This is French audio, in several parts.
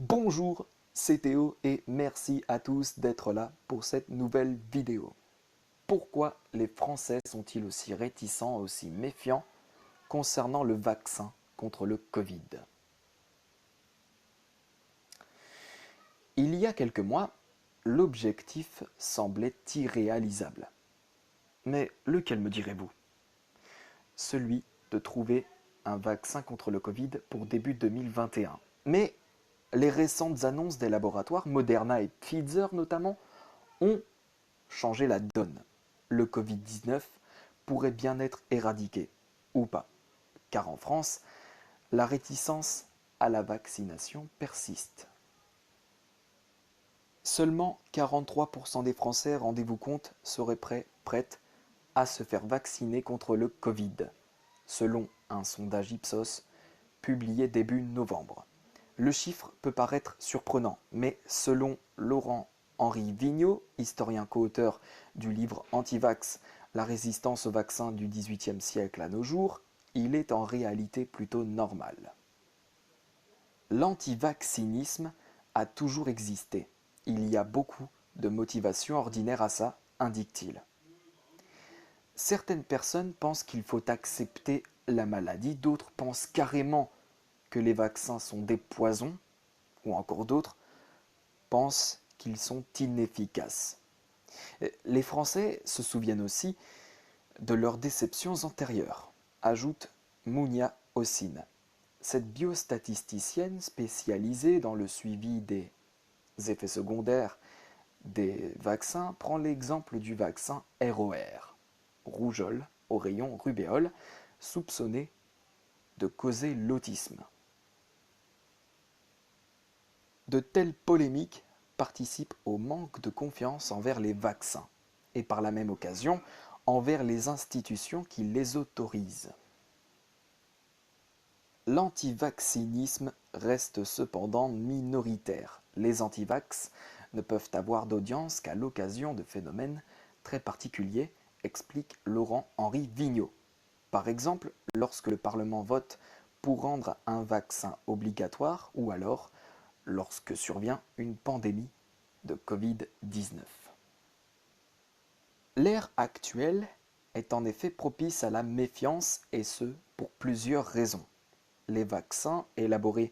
Bonjour, c'est Théo et merci à tous d'être là pour cette nouvelle vidéo. Pourquoi les Français sont-ils aussi réticents, aussi méfiants concernant le vaccin contre le Covid? Il y a quelques mois, l'objectif semblait irréalisable. Mais lequel me direz-vous? Celui de trouver un vaccin contre le Covid pour début 2021. Mais les récentes annonces des laboratoires, Moderna et Pfizer notamment, ont changé la donne. Le Covid-19 pourrait bien être éradiqué, ou pas, car en France, la réticence à la vaccination persiste. Seulement 43% des Français, rendez-vous compte, seraient prêtes à se faire vacciner contre le Covid, selon un sondage Ipsos publié début novembre. Le chiffre peut paraître surprenant, mais selon Laurent-Henri Vigneault, historien co-auteur du livre Antivax, la résistance au vaccin du XVIIIe siècle à nos jours, il est en réalité plutôt normal. L'antivaccinisme a toujours existé. Il y a beaucoup de motivations ordinaires à ça, indique-t-il. Certaines personnes pensent qu'il faut accepter la maladie, d'autres pensent carrément que les vaccins sont des poisons, ou encore d'autres pensent qu'ils sont inefficaces. Les Français se souviennent aussi de leurs déceptions antérieures, ajoute Mounia Ossine. Cette biostatisticienne spécialisée dans le suivi des effets secondaires des vaccins prend l'exemple du vaccin ROR, rougeole au rayon rubéole, soupçonné de causer l'autisme. De telles polémiques participent au manque de confiance envers les vaccins et par la même occasion envers les institutions qui les autorisent. L'antivaccinisme reste cependant minoritaire. Les antivax ne peuvent avoir d'audience qu'à l'occasion de phénomènes très particuliers, explique Laurent-Henri Vigneault. Par exemple, lorsque le Parlement vote pour rendre un vaccin obligatoire ou alors lorsque survient une pandémie de Covid-19. L'ère actuelle est en effet propice à la méfiance et ce pour plusieurs raisons. Les vaccins élaborés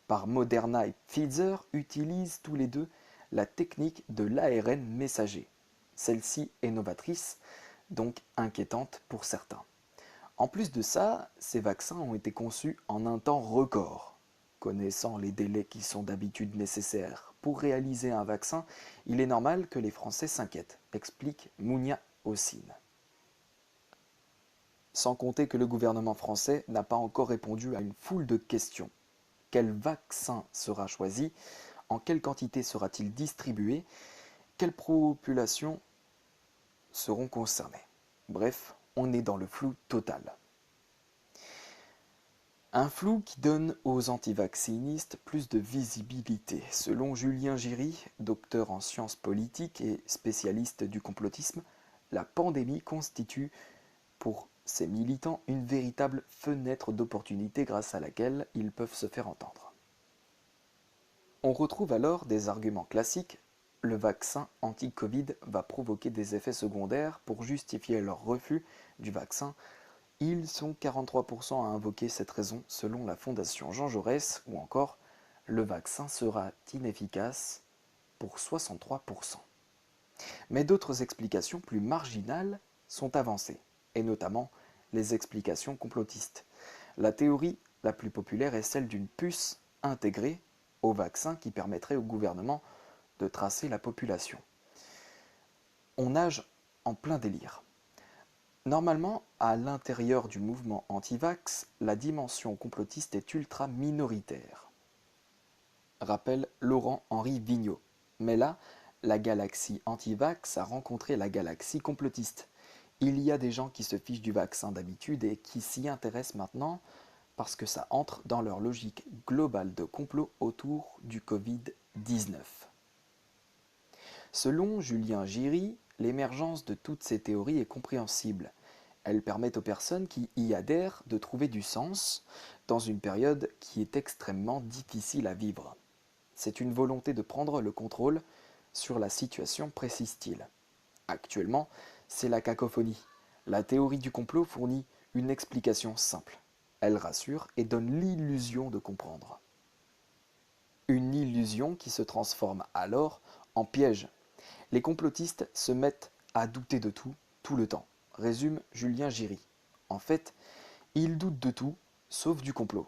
par Moderna et Pfizer utilisent tous les deux la technique de l'ARN messager. Celle-ci est novatrice, donc inquiétante pour certains. En plus de ça, ces vaccins ont été conçus en un temps record. Connaissant les délais qui sont d'habitude nécessaires pour réaliser un vaccin, il est normal que les Français s'inquiètent, explique Mounia Ossine. Sans compter que le gouvernement français n'a pas encore répondu à une foule de questions. Quel vaccin sera choisi? En quelle quantité sera-t-il distribué? Quelles populations seront concernées? Bref, on est dans le flou total. Un flou qui donne aux antivaccinistes plus de visibilité. Selon Julien Giry, docteur en sciences politiques et spécialiste du complotisme, la pandémie constitue pour ces militants une véritable fenêtre d'opportunité grâce à laquelle ils peuvent se faire entendre. On retrouve alors des arguments classiques. Le vaccin anti-Covid va provoquer des effets secondaires pour justifier leur refus du vaccin. Ils sont 43% à invoquer cette raison selon la Fondation Jean Jaurès ou encore le vaccin sera inefficace pour 63%. Mais d'autres explications plus marginales sont avancées, et notamment les explications complotistes. La théorie la plus populaire est celle d'une puce intégrée au vaccin qui permettrait au gouvernement de tracer la population. On nage en plein délire. Normalement, à l'intérieur du mouvement anti-vax, la dimension complotiste est ultra minoritaire, rappelle Laurent-Henri Vigneault. Mais là, la galaxie anti-vax a rencontré la galaxie complotiste. Il y a des gens qui se fichent du vaccin d'habitude et qui s'y intéressent maintenant parce que ça entre dans leur logique globale de complot autour du Covid-19. Selon Julien Giry, l'émergence de toutes ces théories est compréhensible. Elles permettent aux personnes qui y adhèrent de trouver du sens dans une période qui est extrêmement difficile à vivre. c'est une volonté de prendre le contrôle sur la situation, précise-t-il. Actuellement, c'est la cacophonie. La théorie du complot fournit une explication simple. Elle rassure et donne l'illusion de comprendre. Une illusion qui se transforme alors en piège. Les complotistes se mettent à douter de tout, tout le temps, résume Julien Giry. En fait, ils doutent de tout, sauf du complot.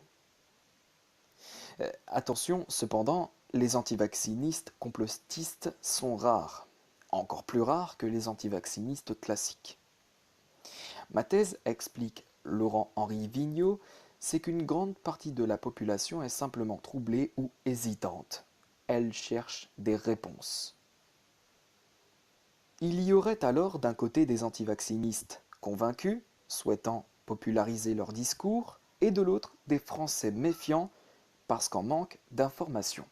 Attention, cependant, les antivaccinistes complotistes sont rares, encore plus rares que les antivaccinistes classiques. Ma thèse, explique Laurent-Henri Vigneault, c'est qu'une grande partie de la population est simplement troublée ou hésitante. Elle cherche des réponses. Il y aurait alors d'un côté des antivaccinistes convaincus, souhaitant populariser leur discours, et de l'autre des Français méfiants parce qu'en manque d'informations.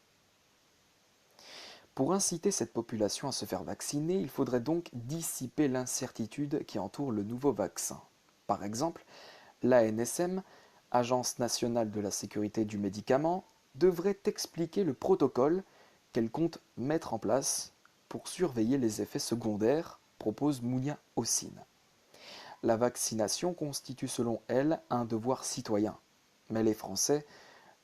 Pour inciter cette population à se faire vacciner, il faudrait donc dissiper l'incertitude qui entoure le nouveau vaccin. Par exemple, l'ANSM, Agence nationale de la sécurité du médicament, devrait expliquer le protocole qu'elle compte mettre en place pour surveiller les effets secondaires, propose Mounia Ossine. La vaccination constitue selon elle un devoir citoyen, mais les Français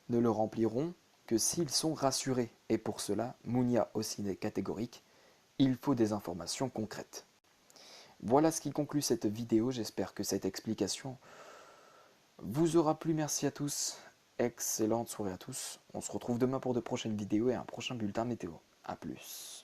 ne le rempliront que s'ils sont rassurés, et pour cela, Mounia Ossine est catégorique, il faut des informations concrètes. Voilà ce qui conclut cette vidéo, j'espère que cette explication vous aura plu. Merci à tous, excellente soirée à tous, on se retrouve demain pour de prochaines vidéos et un prochain bulletin météo. A plus.